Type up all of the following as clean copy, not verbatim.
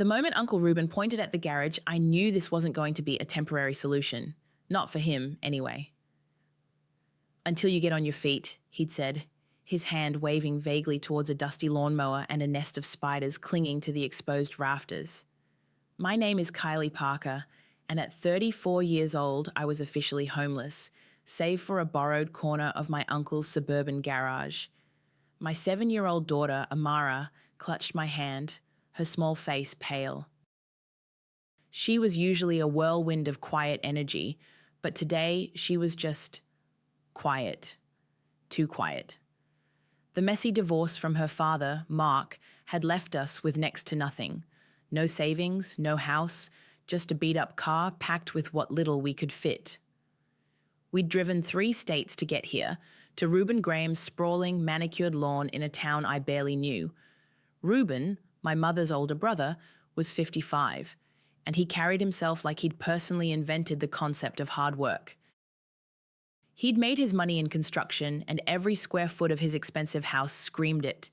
The moment Uncle Reuben pointed at the garage, I knew this wasn't going to be a temporary solution. Not for him, anyway. "Until you get on your feet," he'd said, his hand waving vaguely towards a dusty lawnmower and a nest of spiders clinging to the exposed rafters. My name is Kylie Parker, and at 34 years old, I was officially homeless, save for a borrowed corner of my uncle's suburban garage. My 7-year-old daughter, Amara, clutched my hand, her small face pale. She was usually a whirlwind of quiet energy, but today she was just quiet. Too quiet. The messy divorce from her father, Mark, had left us with next to nothing. No savings, no house, just a beat-up car packed with what little we could fit. We'd driven 3 states to get here, to Reuben Graham's sprawling, manicured lawn in a town I barely knew. Reuben, my mother's older brother, was 55, and he carried himself like he'd personally invented the concept of hard work. He'd made his money in construction, and every square foot of his expensive house screamed it.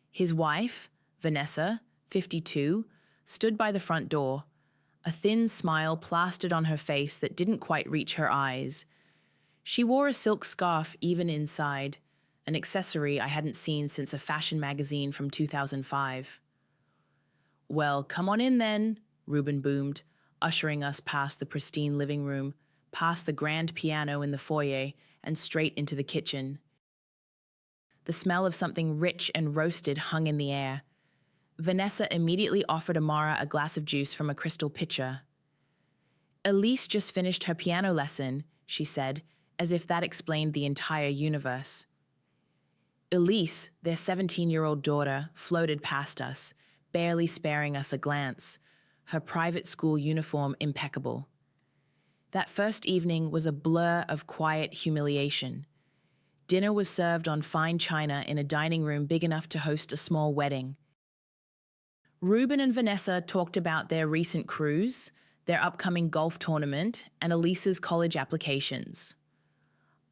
His wife, Vanessa, 52, stood by the front door, a thin smile plastered on her face that didn't quite reach her eyes. She wore a silk scarf even inside, an accessory I hadn't seen since a fashion magazine from 2005. "Well, come on in then," Reuben boomed, ushering us past the pristine living room, past the grand piano in the foyer, and straight into the kitchen. The smell of something rich and roasted hung in the air. Vanessa immediately offered Amara a glass of juice from a crystal pitcher. "Elise just finished her piano lesson," she said, as if that explained the entire universe. Elise, their 17-year-old daughter, floated past us, barely sparing us a glance, her private school uniform impeccable. That first evening was a blur of quiet humiliation. Dinner was served on fine china in a dining room big enough to host a small wedding. Reuben and Vanessa talked about their recent cruise, their upcoming golf tournament, and Elise's college applications.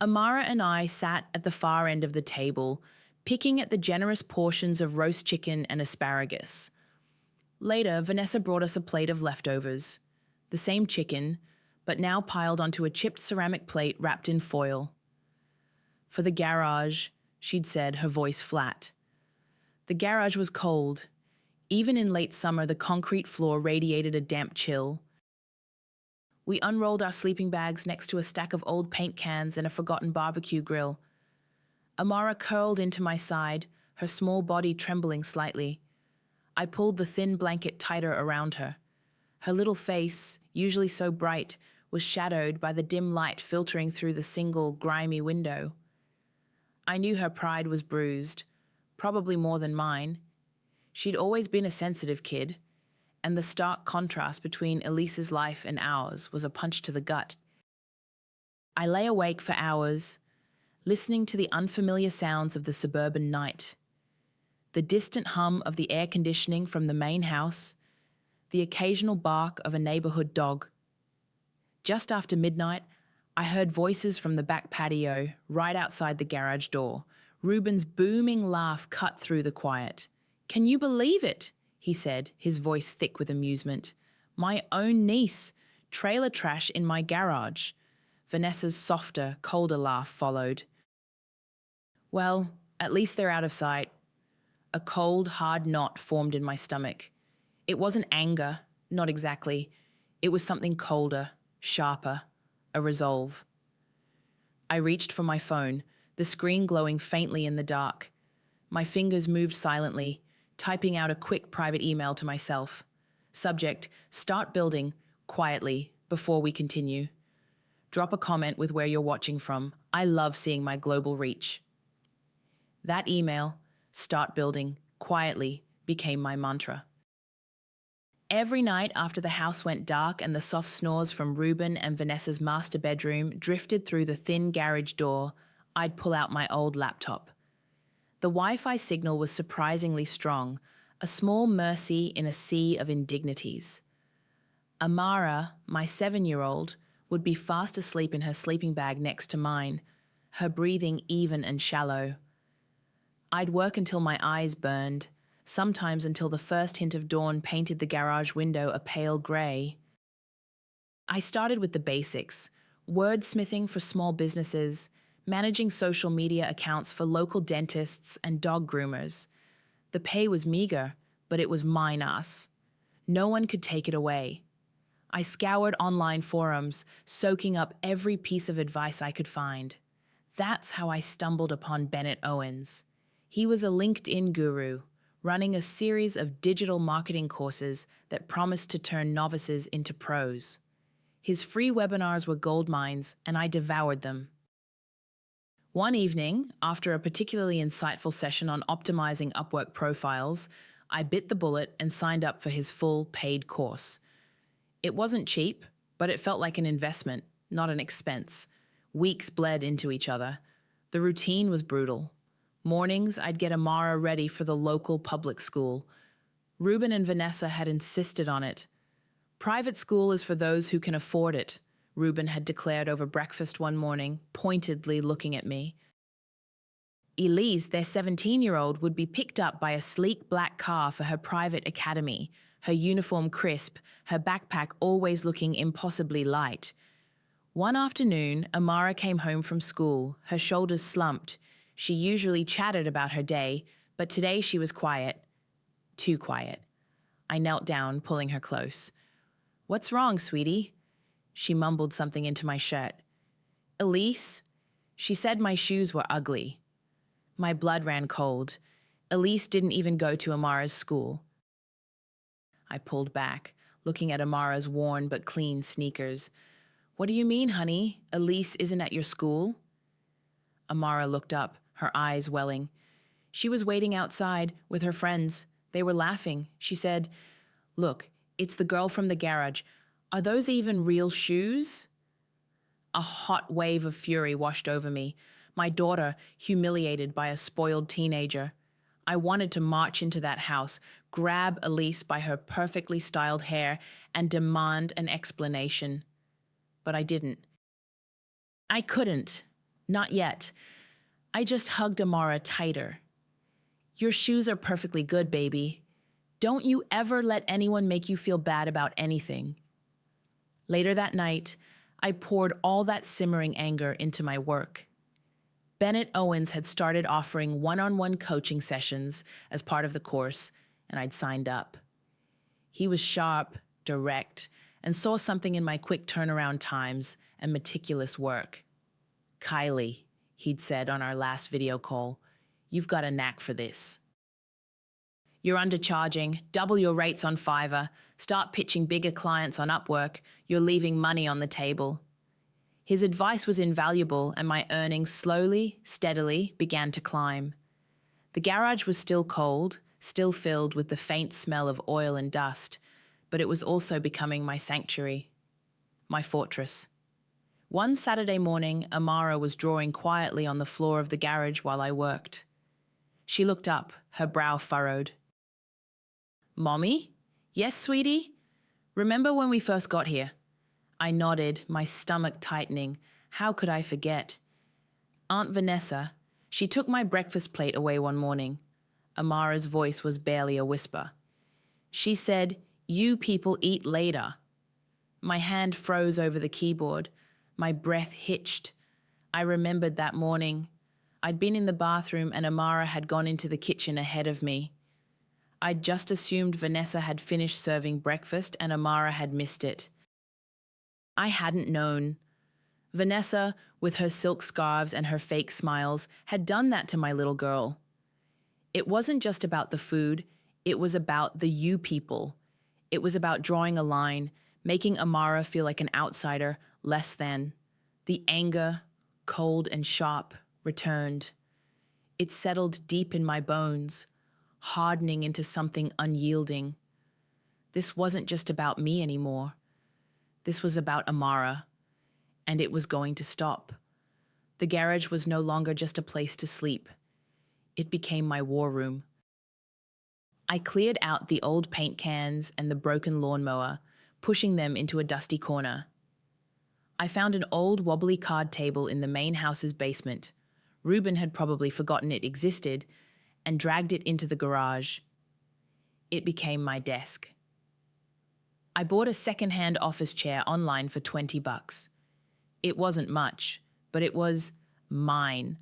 Amara and I sat at the far end of the table, picking at the generous portions of roast chicken and asparagus. Later, Vanessa brought us a plate of leftovers. The same chicken, but now piled onto a chipped ceramic plate wrapped in foil. "For the garage," she'd said, her voice flat. The garage was cold. Even in late summer, the concrete floor radiated a damp chill. We unrolled our sleeping bags next to a stack of old paint cans and a forgotten barbecue grill. Amara curled into my side, her small body trembling slightly. I pulled the thin blanket tighter around her. Her little face, usually so bright, was shadowed by the dim light filtering through the single, grimy window. I knew her pride was bruised, probably more than mine. She'd always been a sensitive kid, and the stark contrast between Elise's life and ours was a punch to the gut. I lay awake for hours, listening to the unfamiliar sounds of the suburban night. The distant hum of the air conditioning from the main house, the occasional bark of a neighborhood dog. Just after midnight, I heard voices from the back patio, right outside the garage door. Reuben's booming laugh cut through the quiet. "Can you believe it?" he said, his voice thick with amusement. "My own niece, trailer trash in my garage." Vanessa's softer, colder laugh followed. "Well, at least they're out of sight." A cold, hard knot formed in my stomach. It wasn't anger, not exactly. It was something colder, sharper, a resolve. I reached for my phone, the screen glowing faintly in the dark. My fingers moved silently, typing out a quick private email to myself. Subject, "Start building, quietly, before we continue." Drop a comment with where you're watching from. I love seeing my global reach. That email, "Start building, quietly," became my mantra. Every night after the house went dark and the soft snores from Reuben and Vanessa's master bedroom drifted through the thin garage door, I'd pull out my old laptop. The Wi-Fi signal was surprisingly strong, a small mercy in a sea of indignities. Amara, my 7-year-old, would be fast asleep in her sleeping bag next to mine, her breathing even and shallow. I'd work until my eyes burned, sometimes until the first hint of dawn painted the garage window a pale grey. I started with the basics: wordsmithing for small businesses, managing social media accounts for local dentists and dog groomers. The pay was meager, but it was mine ass. No one could take it away. I scoured online forums, soaking up every piece of advice I could find. That's how I stumbled upon Bennett Owens. He was a LinkedIn guru, running a series of digital marketing courses that promised to turn novices into pros. His free webinars were gold mines, and I devoured them. One evening, after a particularly insightful session on optimizing Upwork profiles, I bit the bullet and signed up for his full paid course. It wasn't cheap, but it felt like an investment, not an expense. Weeks bled into each other. The routine was brutal. Mornings, I'd get Amara ready for the local public school. Ruben and Vanessa had insisted on it. Private school is for those who can afford it, Ruben had declared over breakfast one morning, pointedly looking at me. Elise, their 17-year-old, would be picked up by a sleek black car for her private academy, her uniform crisp, her backpack always looking impossibly light. One afternoon, Amara came home from school, her shoulders slumped. She usually chatted about her day, but today she was quiet. Too quiet. I knelt down, pulling her close. "What's wrong, sweetie?" She mumbled something into my shirt. "Elise?" She said my shoes were ugly. My blood ran cold. Elise didn't even go to Amara's school. I pulled back, looking at Amara's worn but clean sneakers. "What do you mean, honey? Elise isn't at your school?" Amara looked up, her eyes welling. She was waiting outside with her friends. They were laughing. She said, "Look, it's the girl from the garage. Are those even real shoes?" A hot wave of fury washed over me. My daughter, humiliated by a spoiled teenager. I wanted to march into that house, grab Elise by her perfectly styled hair, and demand an explanation. But I didn't. I couldn't. Not yet. I just hugged Amara tighter. "Your shoes are perfectly good, baby. Don't you ever let anyone make you feel bad about anything." Later that night, I poured all that simmering anger into my work. Bennett Owens had started offering one-on-one coaching sessions as part of the course, and I'd signed up. He was sharp, direct, and saw something in my quick turnaround times and meticulous work. "Kylie," he'd said on our last video call, "you've got a knack for this. You're undercharging, double your rates on Fiverr, start pitching bigger clients on Upwork, you're leaving money on the table." His advice was invaluable, and my earnings slowly, steadily began to climb. The garage was still cold, still filled with the faint smell of oil and dust, but it was also becoming my sanctuary, my fortress. One Saturday morning, Amara was drawing quietly on the floor of the garage while I worked. She looked up, her brow furrowed. "Mommy?" "Yes, sweetie?" "Remember when we first got here?" I nodded, my stomach tightening. How could I forget? Aunt Vanessa, she took my breakfast plate away one morning. Amara's voice was barely a whisper. She said, "You people eat later." My hand froze over the keyboard. My breath hitched. I remembered that morning. I'd been in the bathroom and Amara had gone into the kitchen ahead of me. I'd just assumed Vanessa had finished serving breakfast and Amara had missed it. I hadn't known. Vanessa, with her silk scarves and her fake smiles, had done that to my little girl. It wasn't just about the food, it was about the you people. It was about drawing a line, making Amara feel like an outsider, less than. The anger, cold and sharp, returned. It settled deep in my bones, hardening into something unyielding. This wasn't just about me anymore. This was about Amara, and it was going to stop. The garage was no longer just a place to sleep. It became my war room. I cleared out the old paint cans and the broken lawnmower, pushing them into a dusty corner. I found an old wobbly card table in the main house's basement. Ruben had probably forgotten it existed and dragged it into the garage. It became my desk. I bought a second-hand office chair online for $20. It wasn't much, but it was mine.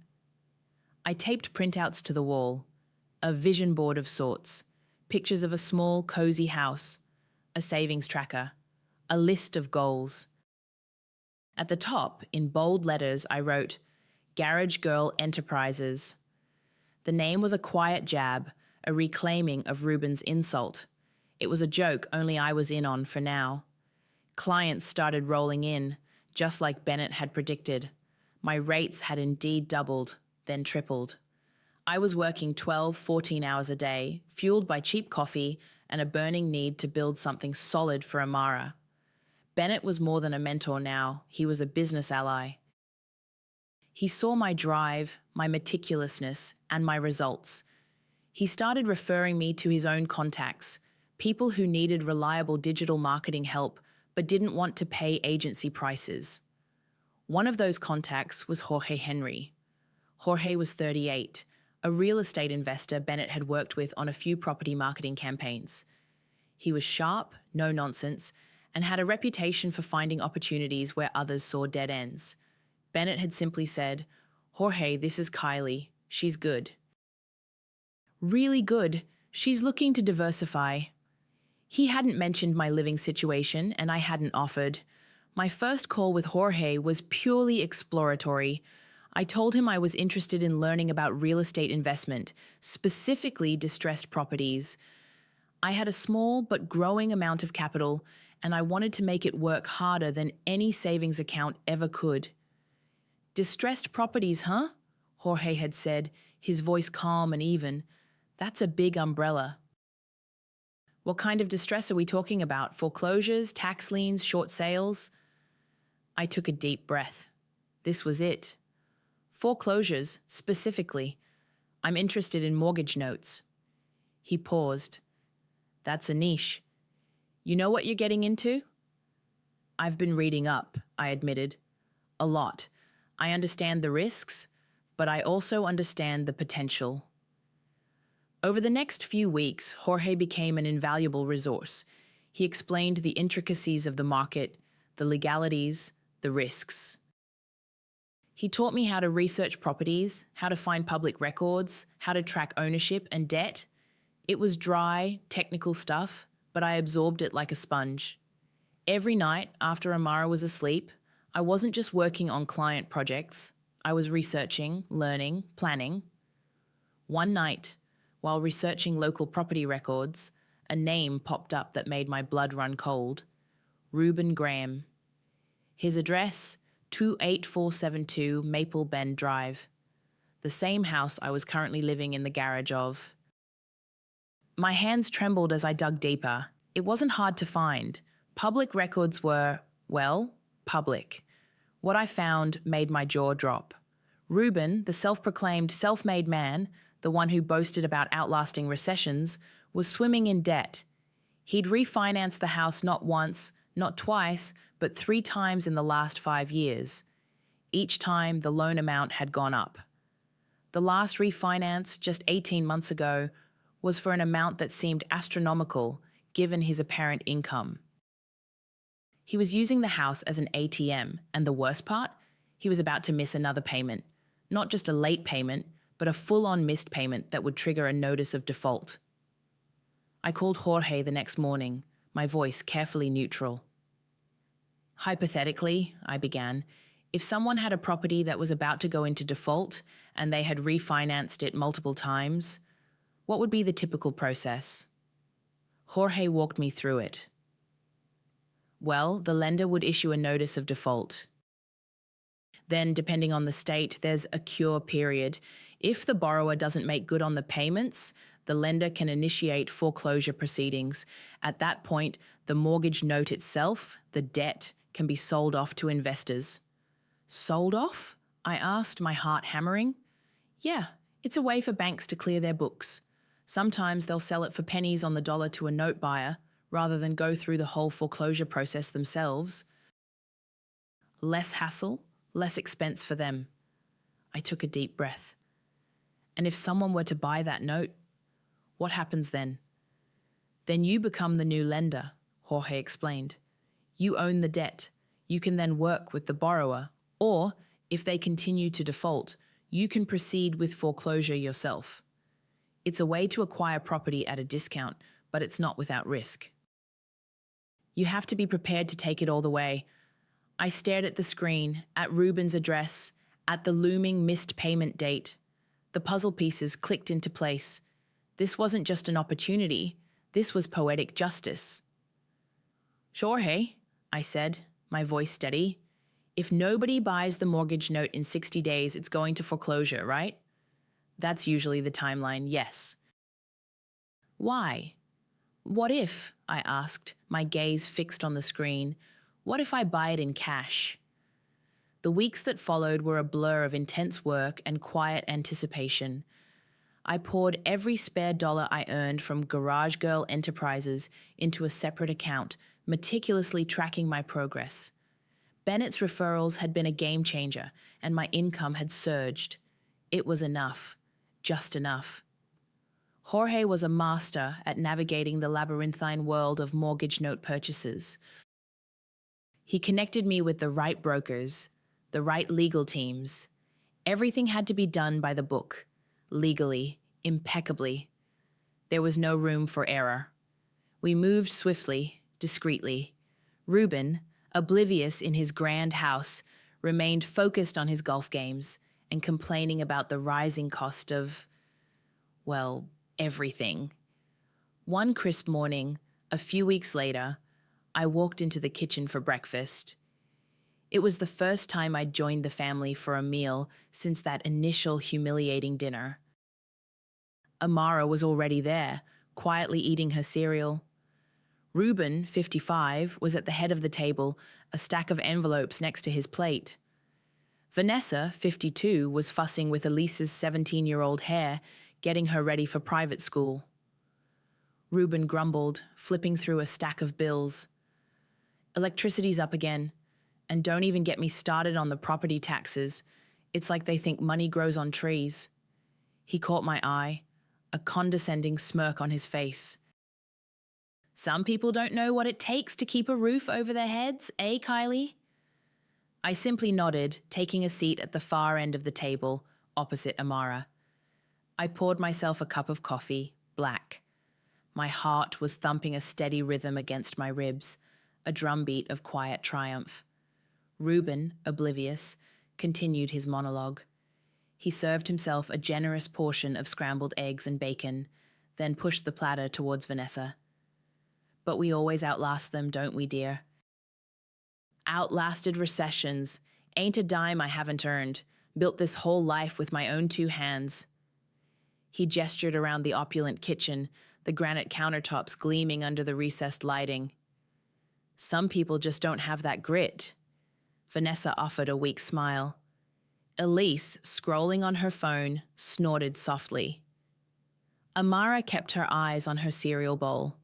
I taped printouts to the wall, a vision board of sorts, pictures of a small, cozy house, a savings tracker, a list of goals. At the top, in bold letters, I wrote, Garage Girl Enterprises. The name was a quiet jab, a reclaiming of Ruben's insult. It was a joke only I was in on for now. Clients started rolling in, just like Bennett had predicted. My rates had indeed doubled, then tripled. I was working 12, 14 hours a day, fueled by cheap coffee and a burning need to build something solid for Amara. Bennett was more than a mentor now, he was a business ally. He saw my drive, my meticulousness, and my results. He started referring me to his own contacts, people who needed reliable digital marketing help but didn't want to pay agency prices. One of those contacts was Jorge Henry. Jorge was 38, a real estate investor Bennett had worked with on a few property marketing campaigns. He was sharp, no nonsense, and had a reputation for finding opportunities where others saw dead ends. Bennett had simply said, Jorge, this is Kylie. She's good. Really good. She's looking to diversify. He hadn't mentioned my living situation, and I hadn't offered. My first call with Jorge was purely exploratory. I told him I was interested in learning about real estate investment, specifically distressed properties. I had a small but growing amount of capital, and I wanted to make it work harder than any savings account ever could. Distressed properties, huh? Jorge had said, his voice calm and even. That's a big umbrella. What kind of distress are we talking about? Foreclosures, tax liens, short sales? I took a deep breath. This was it. Foreclosures, specifically. I'm interested in mortgage notes. He paused. That's a niche. You know what you're getting into? I've been reading up, I admitted. A lot. I understand the risks, but I also understand the potential. Over the next few weeks, Jorge became an invaluable resource. He explained the intricacies of the market, the legalities, the risks. He taught me how to research properties, how to find public records, how to track ownership and debt. It was dry, technical stuff, but I absorbed it like a sponge. Every night, after Amara was asleep, I wasn't just working on client projects. I was researching, learning, planning. One night, while researching local property records, a name popped up that made my blood run cold. Reuben Graham. His address, 28472 Maple Bend Drive. The same house I was currently living in the garage of. My hands trembled as I dug deeper. It wasn't hard to find. Public records were, well, public. What I found made my jaw drop. Reuben, the self-proclaimed self-made man, the one who boasted about outlasting recessions, was swimming in debt. He'd refinanced the house not once, not twice, but 3 times in the last 5 years. Each time, the loan amount had gone up. The last refinance, just 18 months ago, was for an amount that seemed astronomical, given his apparent income. He was using the house as an ATM, and the worst part? He was about to miss another payment. Not just a late payment, but a full-on missed payment that would trigger a notice of default. I called Jorge the next morning, my voice carefully neutral. Hypothetically, I began, if someone had a property that was about to go into default and they had refinanced it multiple times, what would be the typical process? Jorge walked me through it. Well, the lender would issue a notice of default. Then, depending on the state, there's a cure period. If the borrower doesn't make good on the payments, the lender can initiate foreclosure proceedings. At that point, the mortgage note itself, the debt, can be sold off to investors. Sold off? I asked, my heart hammering. Yeah, it's a way for banks to clear their books. Sometimes they'll sell it for pennies on the dollar to a note buyer, rather than go through the whole foreclosure process themselves. Less hassle, less expense for them. I took a deep breath. And if someone were to buy that note, what happens then? Then you become the new lender, Jorge explained. You own the debt. You can then work with the borrower, or, if they continue to default, you can proceed with foreclosure yourself. It's a way to acquire property at a discount, but it's not without risk. You have to be prepared to take it all the way. I stared at the screen, at Ruben's address, at the looming missed payment date. The puzzle pieces clicked into place. This wasn't just an opportunity. This was poetic justice. Jorge, I said, my voice steady. If nobody buys the mortgage note in 60 days, it's going to foreclosure, right? That's usually the timeline, yes. Why? What if, I asked, my gaze fixed on the screen, what if I buy it in cash? The weeks that followed were a blur of intense work and quiet anticipation. I poured every spare dollar I earned from Garage Girl Enterprises into a separate account, meticulously tracking my progress. Bennett's referrals had been a game changer, and my income had surged. It was enough. Just enough. Jorge was a master at navigating the labyrinthine world of mortgage note purchases. He connected me with the right brokers, the right legal teams. Everything had to be done by the book, legally, impeccably. There was no room for error. We moved swiftly, discreetly. Ruben, oblivious in his grand house, remained focused on his golf games and complaining about the rising cost of, well, everything. One crisp morning, a few weeks later, I walked into the kitchen for breakfast. It was the first time I'd joined the family for a meal since that initial humiliating dinner. Amara was already there, quietly eating her cereal. Ruben, 55, was at the head of the table, a stack of envelopes next to his plate. Vanessa, 52, was fussing with Elise's 17-year-old hair, getting her ready for private school. Ruben grumbled, flipping through a stack of bills. Electricity's up again, and don't even get me started on the property taxes. It's like they think money grows on trees. He caught my eye, a condescending smirk on his face. Some people don't know what it takes to keep a roof over their heads, eh, Kylie? I simply nodded, taking a seat at the far end of the table, opposite Amara. I poured myself a cup of coffee, black. My heart was thumping a steady rhythm against my ribs, a drumbeat of quiet triumph. Ruben, oblivious, continued his monologue. He served himself a generous portion of scrambled eggs and bacon, then pushed the platter towards Vanessa. But we always outlast them, don't we, dear? Outlasted recessions. Ain't a dime I haven't earned. Built this whole life with my own 2 hands. He gestured around the opulent kitchen, the granite countertops gleaming under the recessed lighting. Some people just don't have that grit. Vanessa offered a weak smile. Elise, scrolling on her phone, snorted softly. Amara kept her eyes on her cereal bowl.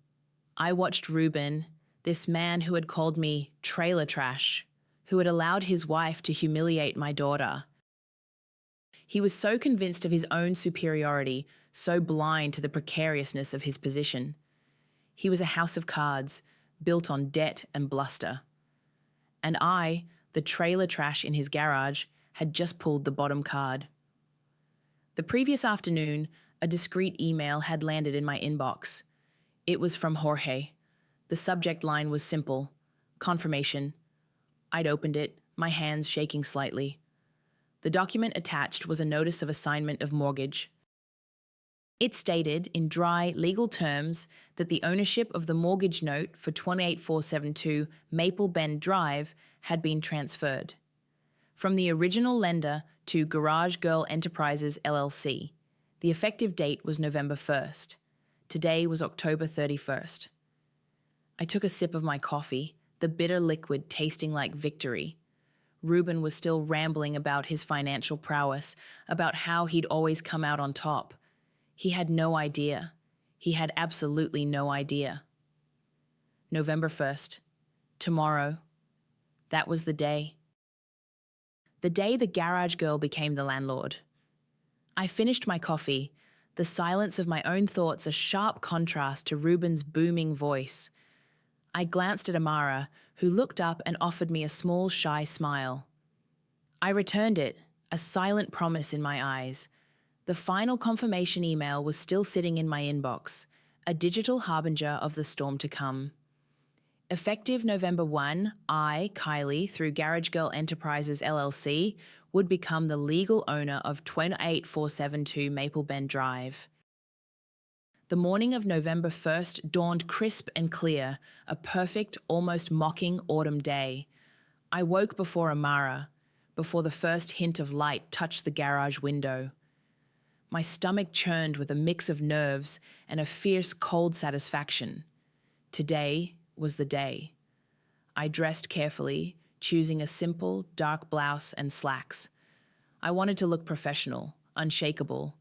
I watched Ruben, this man who had called me trailer trash, who had allowed his wife to humiliate my daughter. He was so convinced of his own superiority, so blind to the precariousness of his position. He was a house of cards, built on debt and bluster. And I, the trailer trash in his garage, had just pulled the bottom card. The previous afternoon, a discreet email had landed in my inbox. It was from Jorge. The subject line was simple: confirmation. I'd opened it, my hands shaking slightly. The document attached was a notice of assignment of mortgage. It stated, in dry, legal terms, that the ownership of the mortgage note for 28472 Maple Bend Drive had been transferred from the original lender to Garage Girl Enterprises, LLC. The effective date was November 1st. Today was October 31st. I took a sip of my coffee, the bitter liquid tasting like victory. Ruben was still rambling about his financial prowess, about how he'd always come out on top. He had no idea. He had absolutely no idea. November 1st. Tomorrow. That was the day. The day the garage girl became the landlord. I finished my coffee. the silence of my own thoughts a sharp contrast to Ruben's booming voice. I glanced at Amara, who looked up and offered me a small, shy smile. I returned it, a silent promise in my eyes. The final confirmation email was still sitting in my inbox, a digital harbinger of the storm to come. Effective November 1, I, Kylie, through Garage Girl Enterprises LLC, would become the legal owner of 28472 Maple Bend Drive. The morning of November 1st dawned crisp and clear, a perfect, almost mocking autumn day. I woke before Amara, before the first hint of light touched the garage window. My stomach churned with a mix of nerves and a fierce, cold satisfaction. Today was the day. I dressed carefully, choosing a simple, dark blouse and slacks. I wanted to look professional, unshakable.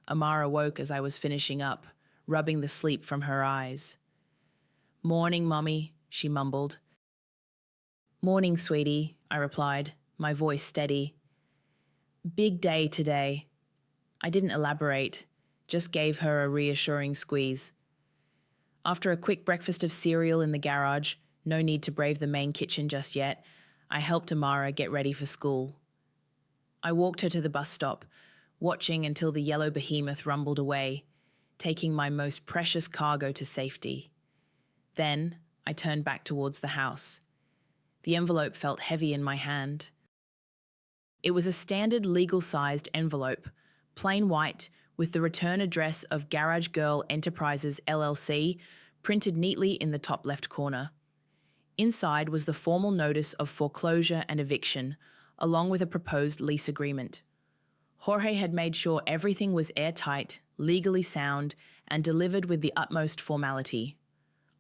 Amara woke as I was finishing up, rubbing the sleep from her eyes. "Morning, Mummy," she mumbled. "Morning, sweetie," I replied, my voice steady. "Big day today." I didn't elaborate, just gave her a reassuring squeeze. After a quick breakfast of cereal in the garage, no need to brave the main kitchen just yet, I helped Amara get ready for school. I walked her to the bus stop, watching until the yellow behemoth rumbled away, taking my most precious cargo to safety. Then I turned back towards the house. The envelope felt heavy in my hand. It was a standard legal-sized envelope, plain white, with the return address of Garage Girl Enterprises LLC printed neatly in the top left corner. Inside was the formal notice of foreclosure and eviction, along with a proposed lease agreement. Jorge had made sure everything was airtight, legally sound, and delivered with the utmost formality.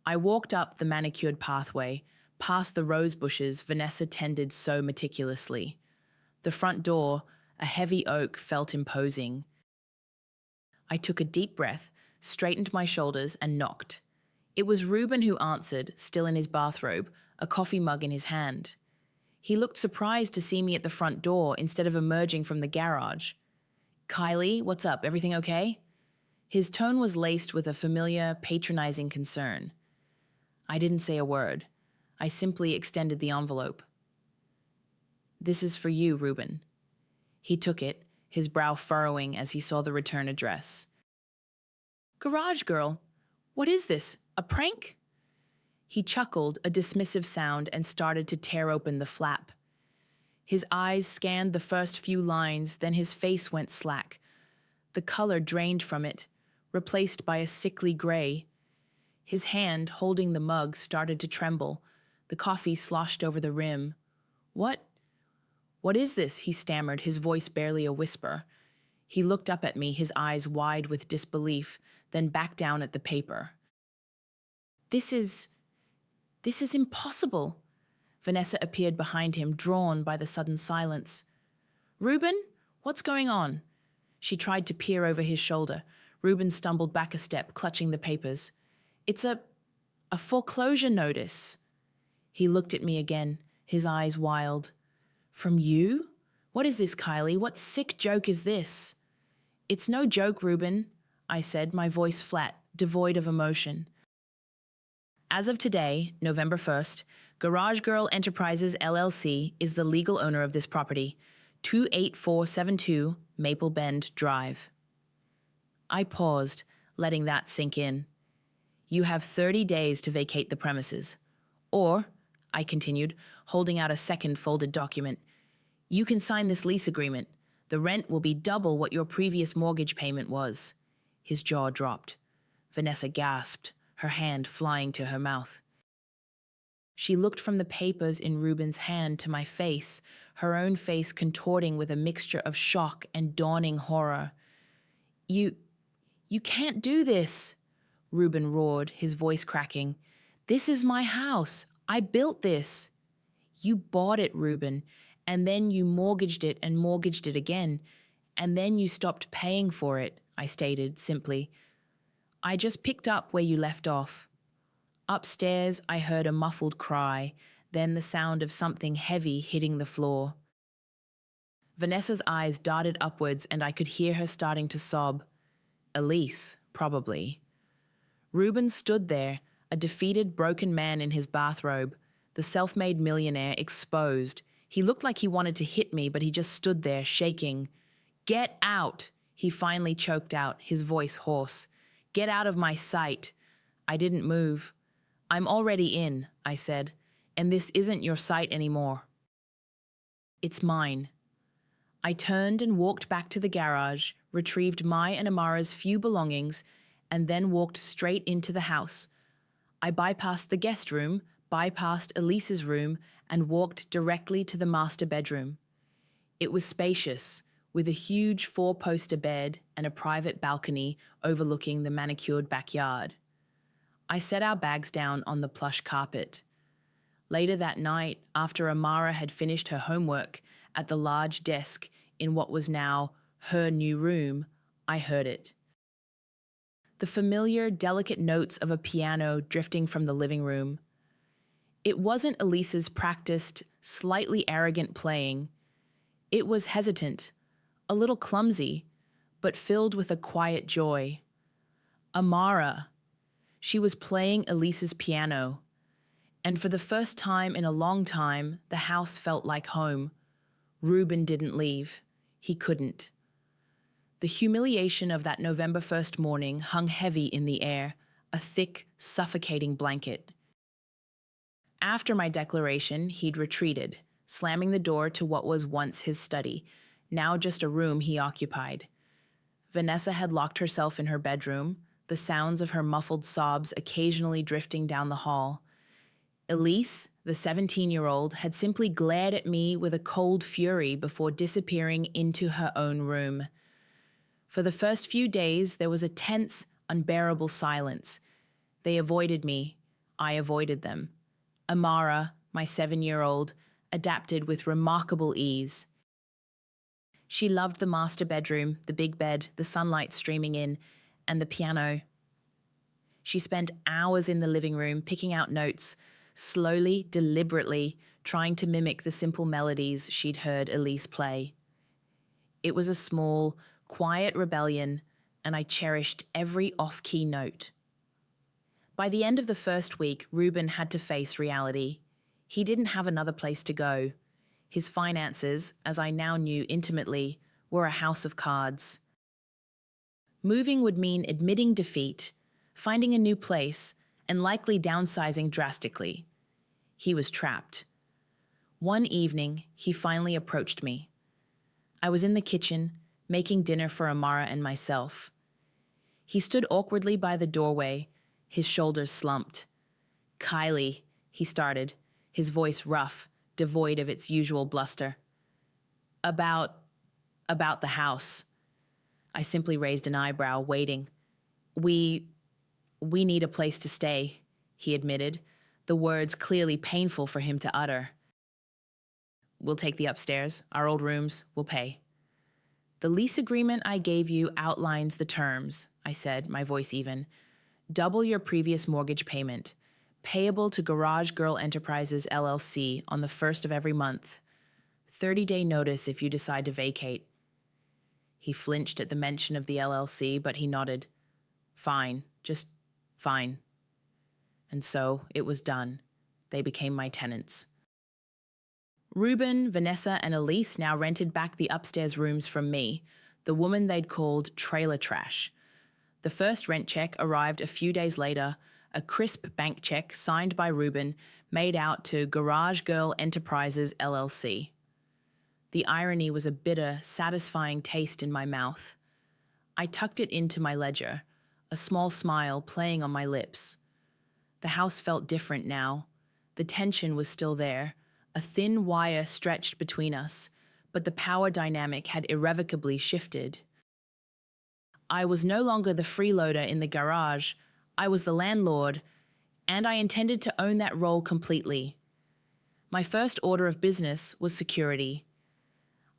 I walked up the manicured pathway, past the rose bushes Vanessa tended so meticulously. The front door, a heavy oak, felt imposing. I took a deep breath, straightened my shoulders, and knocked. It was Ruben who answered, still in his bathrobe, a coffee mug in his hand. He looked surprised to see me at the front door instead of emerging from the garage. "Kylie, what's up? Everything okay?" His tone was laced with a familiar, patronizing concern. I didn't say a word. I simply extended the envelope. "This is for you, Ruben." He took it, his brow furrowing as he saw the return address. "Garage Girl, what is this? A prank?" He chuckled, a dismissive sound, and started to tear open the flap. His eyes scanned the first few lines, then his face went slack. The color drained from it, replaced by a sickly gray. His hand, holding the mug, started to tremble. The coffee sloshed over the rim. What is this?" he stammered, his voice barely a whisper. He looked up at me, his eyes wide with disbelief, then back down at the paper. This is impossible." Vanessa appeared behind him, drawn by the sudden silence. "Ruben, what's going on?" She tried to peer over his shoulder. Ruben stumbled back a step, clutching the papers. "It's a foreclosure notice." He looked at me again, his eyes wild. "From you? What is this, Kylie? What sick joke is this?" "It's no joke, Ruben," I said, my voice flat, devoid of emotion. "As of today, November 1st, Garage Girl Enterprises LLC is the legal owner of this property, 28472 Maple Bend Drive." I paused, letting that sink in. "You have 30 days to vacate the premises. Or," I continued, holding out a second folded document, "you can sign this lease agreement. The rent will be double what your previous mortgage payment was." His jaw dropped. Vanessa gasped, her hand flying to her mouth. She looked from the papers in Ruben's hand to my face, her own face contorting with a mixture of shock and dawning horror. You can't do this," Ruben roared, his voice cracking. "This is my house. I built this." "You bought it, Ruben, and then you mortgaged it and mortgaged it again, and then you stopped paying for it," I stated simply. "I just picked up where you left off." Upstairs, I heard a muffled cry, then the sound of something heavy hitting the floor. Vanessa's eyes darted upwards and I could hear her starting to sob. Elise, probably. Reuben stood there, a defeated, broken man in his bathrobe, the self-made millionaire exposed. He looked like he wanted to hit me, but he just stood there, shaking. "Get out!" he finally choked out, his voice hoarse. "Get out of my sight." I didn't move. "I'm already in," I said, "and this isn't your sight anymore. It's mine." I turned and walked back to the garage, retrieved my and Amara's few belongings, and then walked straight into the house. I bypassed the guest room, bypassed Elise's room, and walked directly to the master bedroom. It was spacious, with a huge four-poster bed and a private balcony overlooking the manicured backyard. I set our bags down on the plush carpet. Later that night, after Amara had finished her homework at the large desk in what was now her new room, I heard it. The familiar, delicate notes of a piano drifting from the living room. It wasn't Elise's practiced, slightly arrogant playing. It was hesitant, a little clumsy, but filled with a quiet joy. Amara. She was playing Elise's piano. And for the first time in a long time, the house felt like home. Reuben didn't leave. He couldn't. The humiliation of that November 1st morning hung heavy in the air, a thick, suffocating blanket. After my declaration, he'd retreated, slamming the door to what was once his study, now just a room he occupied. Vanessa had locked herself in her bedroom, the sounds of her muffled sobs occasionally drifting down the hall. Elise, the 17-year-old, had simply glared at me with a cold fury before disappearing into her own room. For the first few days, there was a tense, unbearable silence. They avoided me. I avoided them. Amara, my 7-year-old, adapted with remarkable ease. She loved the master bedroom, the big bed, the sunlight streaming in, and the piano. She spent hours in the living room picking out notes, slowly, deliberately, trying to mimic the simple melodies she'd heard Elise play. It was a small, quiet rebellion, and I cherished every off-key note. By the end of the first week, Reuben had to face reality. He didn't have another place to go. His finances, as I now knew intimately, were a house of cards. Moving would mean admitting defeat, finding a new place, and likely downsizing drastically. He was trapped. One evening, he finally approached me. I was in the kitchen, making dinner for Amara and myself. He stood awkwardly by the doorway, his shoulders slumped. "Kylie," he started, his voice rough, devoid of its usual bluster. About the house." I simply raised an eyebrow, waiting. We need a place to stay," he admitted, the words clearly painful for him to utter. "We'll take the upstairs, our old rooms, we'll pay." "The lease agreement I gave you outlines the terms," I said, my voice even. "Double your previous mortgage payment, payable to Garage Girl Enterprises, LLC, on the 1st of every month. 30-day notice if you decide to vacate." He flinched at the mention of the LLC, but he nodded. "Fine, just fine." And so it was done. They became my tenants. Reuben, Vanessa, and Elise now rented back the upstairs rooms from me, the woman they'd called trailer trash. The first rent check arrived a few days later, a crisp bank check signed by Reuben, made out to Garage Girl Enterprises, LLC. The irony was a bitter, satisfying taste in my mouth. I tucked it into my ledger, a small smile playing on my lips. The house felt different now. The tension was still there. A thin wire stretched between us, but the power dynamic had irrevocably shifted. I was no longer the freeloader in the garage. I was the landlord, and I intended to own that role completely. My first order of business was security.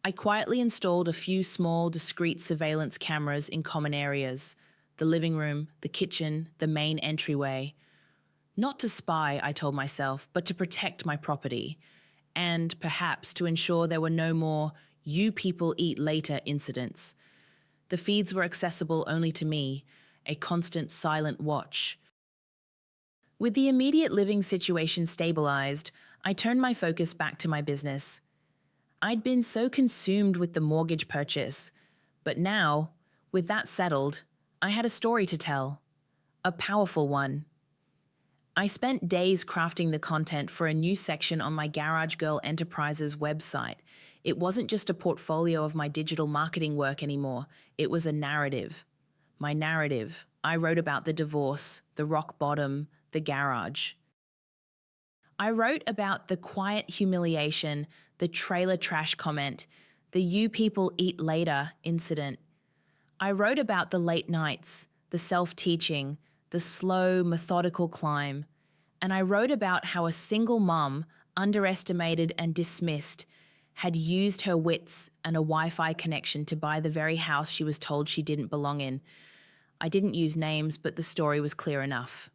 I quietly installed a few small, discreet surveillance cameras in common areas, the living room, the kitchen, the main entryway. Not to spy, I told myself, but to protect my property, and perhaps to ensure there were no more "you people eat later" incidents. The feeds were accessible only to me, a constant silent watch. With the immediate living situation stabilized, I turned my focus back to my business. I'd been so consumed with the mortgage purchase, but now, with that settled, I had a story to tell, a powerful one. I spent days crafting the content for a new section on my Garage Girl Enterprises website. It wasn't just a portfolio of my digital marketing work anymore, it was a narrative. My narrative. I wrote about the divorce, the rock bottom, the garage. I wrote about the quiet humiliation, the trailer trash comment, the "you people eat later" incident. I wrote about the late nights, the self-teaching, the slow, methodical climb. And I wrote about how a single mum, underestimated and dismissed, had used her wits and a Wi-Fi connection to buy the very house she was told she didn't belong in. I didn't use names, but the story was clear enough.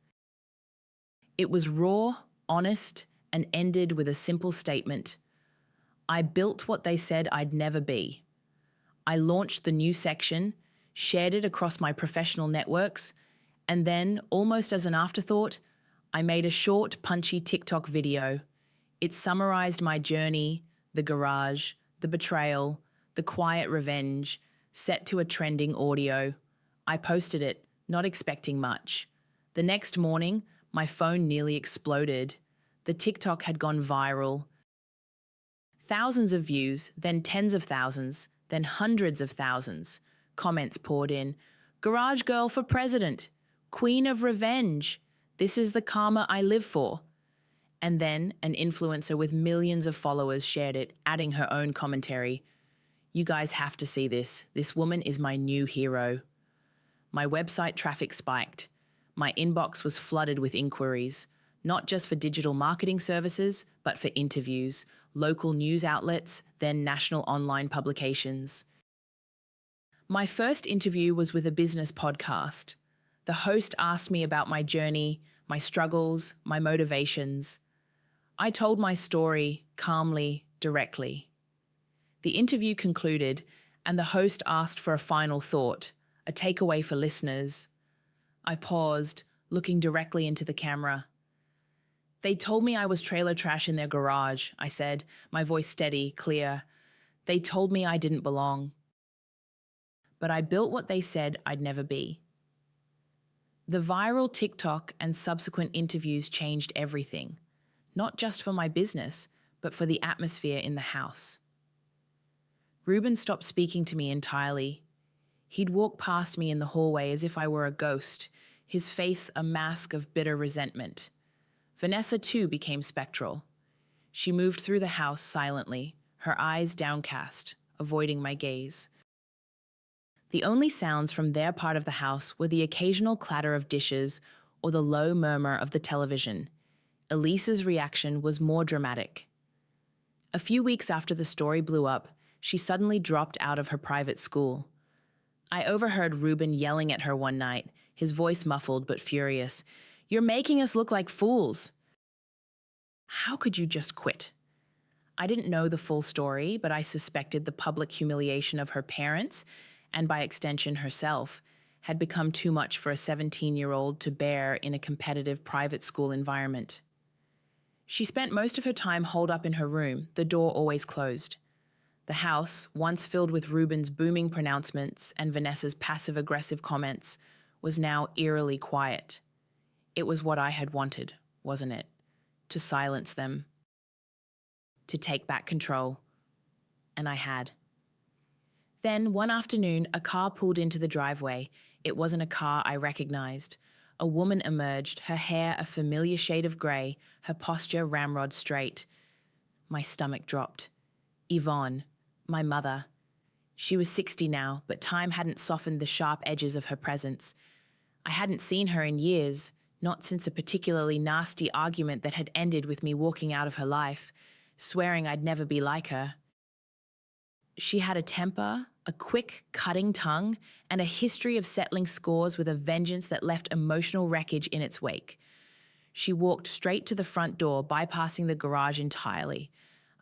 It was raw, honest, and ended with a simple statement. I built what they said I'd never be. I launched the new section, shared it across my professional networks, and then, almost as an afterthought, I made a short, punchy TikTok video. It summarized my journey, the garage, the betrayal, the quiet revenge, set to a trending audio. I posted it, not expecting much. The next morning, my phone nearly exploded. The TikTok had gone viral. Thousands of views, then tens of thousands, then hundreds of thousands. Comments poured in. Garage Girl for President. Queen of Revenge. This is the karma I live for. And then an influencer with millions of followers shared it, adding her own commentary. You guys have to see this. This woman is my new hero. My website traffic spiked. My inbox was flooded with inquiries, not just for digital marketing services, but for interviews, local news outlets, then national online publications. My first interview was with a business podcast. The host asked me about my journey, my struggles, my motivations. I told my story calmly, directly. The interview concluded, and the host asked for a final thought, a takeaway for listeners. I paused, looking directly into the camera. They told me I was trailer trash in their garage, I said, my voice steady, clear. They told me I didn't belong. But I built what they said I'd never be. The viral TikTok and subsequent interviews changed everything, not just for my business, but for the atmosphere in the house. Ruben stopped speaking to me entirely. He'd walk past me in the hallway as if I were a ghost, his face a mask of bitter resentment. Vanessa, too, became spectral. She moved through the house silently, her eyes downcast, avoiding my gaze. The only sounds from their part of the house were the occasional clatter of dishes or the low murmur of the television. Elise's reaction was more dramatic. A few weeks after the story blew up, she suddenly dropped out of her private school. I overheard Ruben yelling at her one night, his voice muffled but furious. "You're making us look like fools." How could you just quit? I didn't know the full story, but I suspected the public humiliation of her parents, and by extension herself, had become too much for a 17-year-old to bear in a competitive private school environment. She spent most of her time holed up in her room, the door always closed. The house, once filled with Ruben's booming pronouncements and Vanessa's passive-aggressive comments, was now eerily quiet. It was what I had wanted, wasn't it? To silence them. To take back control. And I had. Then, one afternoon, a car pulled into the driveway. It wasn't a car I recognized. A woman emerged, her hair a familiar shade of grey, her posture ramrod straight. My stomach dropped. Yvonne, my mother. She was 60 now, but time hadn't softened the sharp edges of her presence. I hadn't seen her in years, not since a particularly nasty argument that had ended with me walking out of her life, swearing I'd never be like her. She had a temper, a quick, cutting tongue, and a history of settling scores with a vengeance that left emotional wreckage in its wake. She walked straight to the front door, bypassing the garage entirely.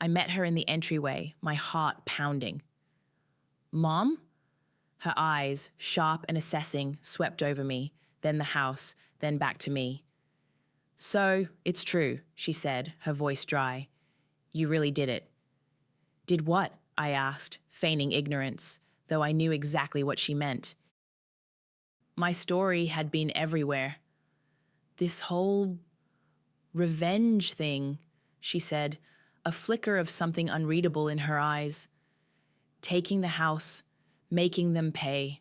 I met her in the entryway, my heart pounding. "Mom?" Her eyes, sharp and assessing, swept over me, then the house, then back to me. "So, it's true," she said, her voice dry. "You really did it." "Did what?" I asked, feigning ignorance, though I knew exactly what she meant. My story had been everywhere. "This whole revenge thing," she said, a flicker of something unreadable in her eyes. "Taking the house, making them pay."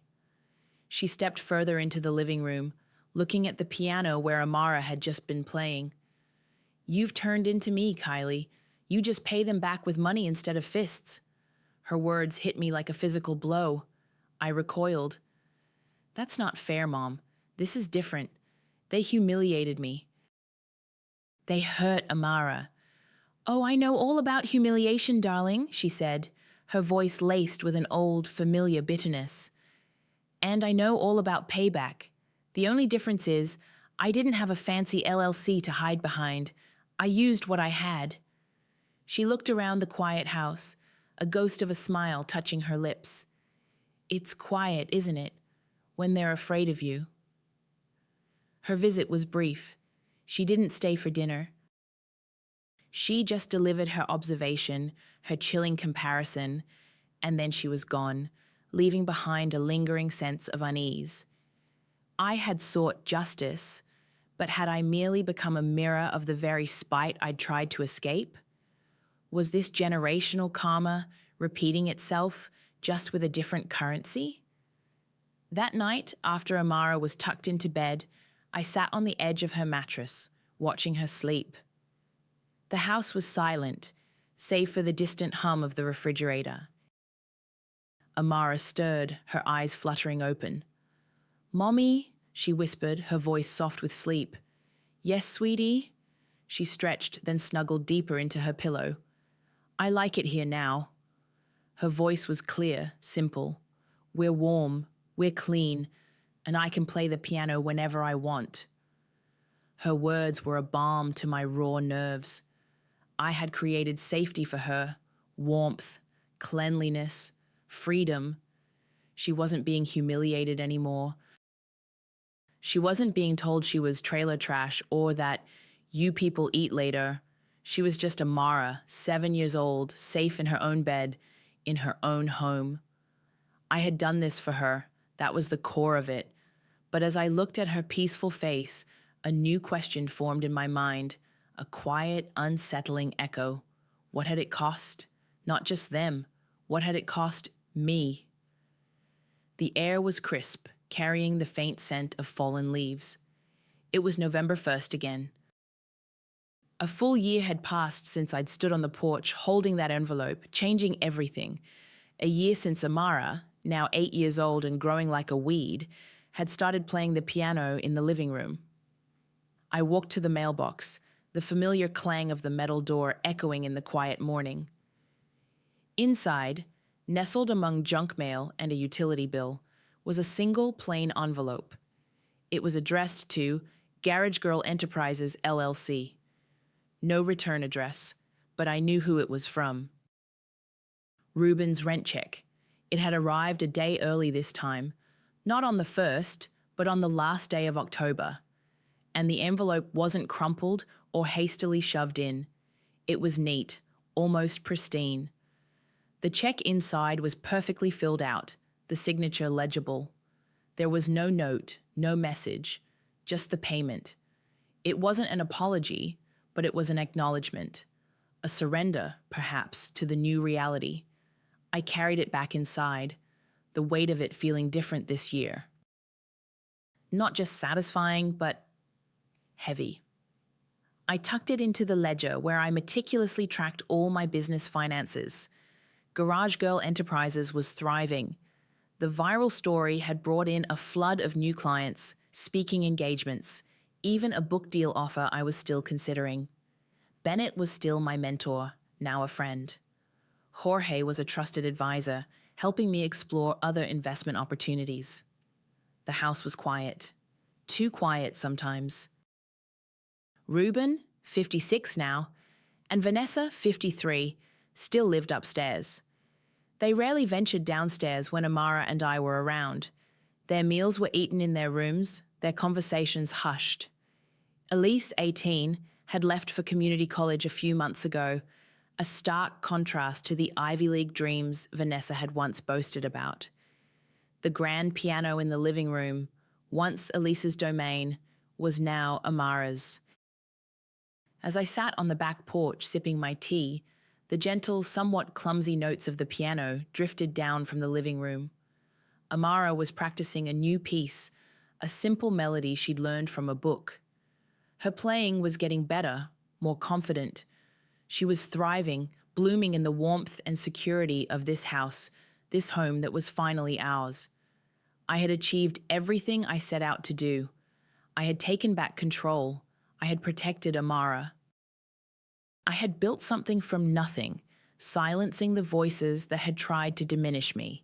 She stepped further into the living room, looking at the piano where Amara had just been playing. "You've turned into me, Kylie. You just pay them back with money instead of fists." Her words hit me like a physical blow. I recoiled. "That's not fair, Mom. This is different. They humiliated me. They hurt Amara." "Oh, I know all about humiliation, darling," she said, her voice laced with an old, familiar bitterness. "And I know all about payback. The only difference is, I didn't have a fancy LLC to hide behind. I used what I had." She looked around the quiet house, a ghost of a smile touching her lips. "It's quiet, isn't it, when they're afraid of you?" Her visit was brief. She didn't stay for dinner. She just delivered her observation, her chilling comparison, and then she was gone, leaving behind a lingering sense of unease. I had sought justice, but had I merely become a mirror of the very spite I'd tried to escape? Was this generational karma repeating itself, just with a different currency? That night, after Amara was tucked into bed, I sat on the edge of her mattress, watching her sleep. The house was silent, save for the distant hum of the refrigerator. Amara stirred, her eyes fluttering open. "Mommy," she whispered, her voice soft with sleep. "Yes, sweetie?" She stretched, then snuggled deeper into her pillow. "I like it here now." Her voice was clear, simple. "We're warm, we're clean, and I can play the piano whenever I want." Her words were a balm to my raw nerves. I had created safety for her, warmth, cleanliness, freedom. She wasn't being humiliated anymore. She wasn't being told she was trailer trash or that "you people eat later." She was just Amara, 7 years old, safe in her own bed, in her own home. I had done this for her. That was the core of it. But as I looked at her peaceful face, a new question formed in my mind, a quiet, unsettling echo. What had it cost? Not just them. What had it cost me? The air was crisp, carrying the faint scent of fallen leaves. It was November 1st again. A full year had passed since I'd stood on the porch holding that envelope, changing everything. A year since Amara, now 8 years old and growing like a weed, had started playing the piano in the living room. I walked to the mailbox, the familiar clang of the metal door echoing in the quiet morning. Inside, nestled among junk mail and a utility bill, was a single plain envelope. It was addressed to Garage Girl Enterprises, LLC. No return address, but I knew who it was from. Ruben's rent check. It had arrived a day early this time, not on the 1st, but on the last day of October. And the envelope wasn't crumpled or hastily shoved in. It was neat, almost pristine. The check inside was perfectly filled out, the signature legible. There was no note, no message, just the payment. It wasn't an apology, but it was an acknowledgement, a surrender, perhaps, to the new reality. I carried it back inside, the weight of it feeling different this year. Not just satisfying, but heavy. I tucked it into the ledger where I meticulously tracked all my business finances. Garage Girl Enterprises was thriving. The viral story had brought in a flood of new clients, speaking engagements, even a book deal offer I was still considering. Bennett was still my mentor, now a friend. Jorge was a trusted advisor, helping me explore other investment opportunities. The house was quiet. Too quiet sometimes. Ruben, 56 now, and Vanessa, 53, still lived upstairs. They rarely ventured downstairs when Amara and I were around. Their meals were eaten in their rooms, their conversations hushed. Elise, 18, had left for community college a few months ago, a stark contrast to the Ivy League dreams Vanessa had once boasted about. The grand piano in the living room, once Elise's domain, was now Amara's. As I sat on the back porch sipping my tea, the gentle, somewhat clumsy notes of the piano drifted down from the living room. Amara was practicing a new piece, a simple melody she'd learned from a book. Her playing was getting better, more confident. She was thriving, blooming in the warmth and security of this house, this home that was finally ours. I had achieved everything I set out to do. I had taken back control. I had protected Amara. I had built something from nothing, silencing the voices that had tried to diminish me.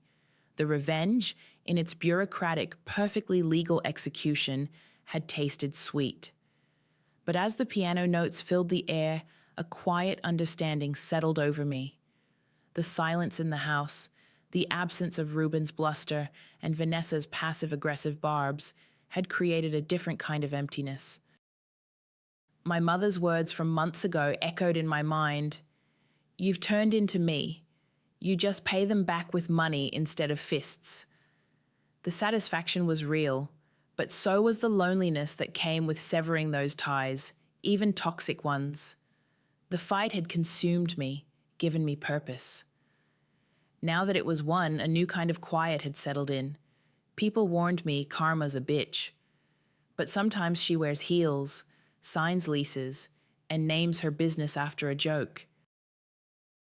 The revenge, in its bureaucratic, perfectly legal execution, had tasted sweet. But as the piano notes filled the air, a quiet understanding settled over me. The silence in the house, the absence of Ruben's bluster and Vanessa's passive-aggressive barbs, had created a different kind of emptiness. My mother's words from months ago echoed in my mind. "You've turned into me. You just pay them back with money instead of fists." The satisfaction was real, but so was the loneliness that came with severing those ties, even toxic ones. The fight had consumed me, given me purpose. Now that it was won, a new kind of quiet had settled in. People warned me karma's a bitch. But sometimes she wears heels, signs leases, and names her business after a joke.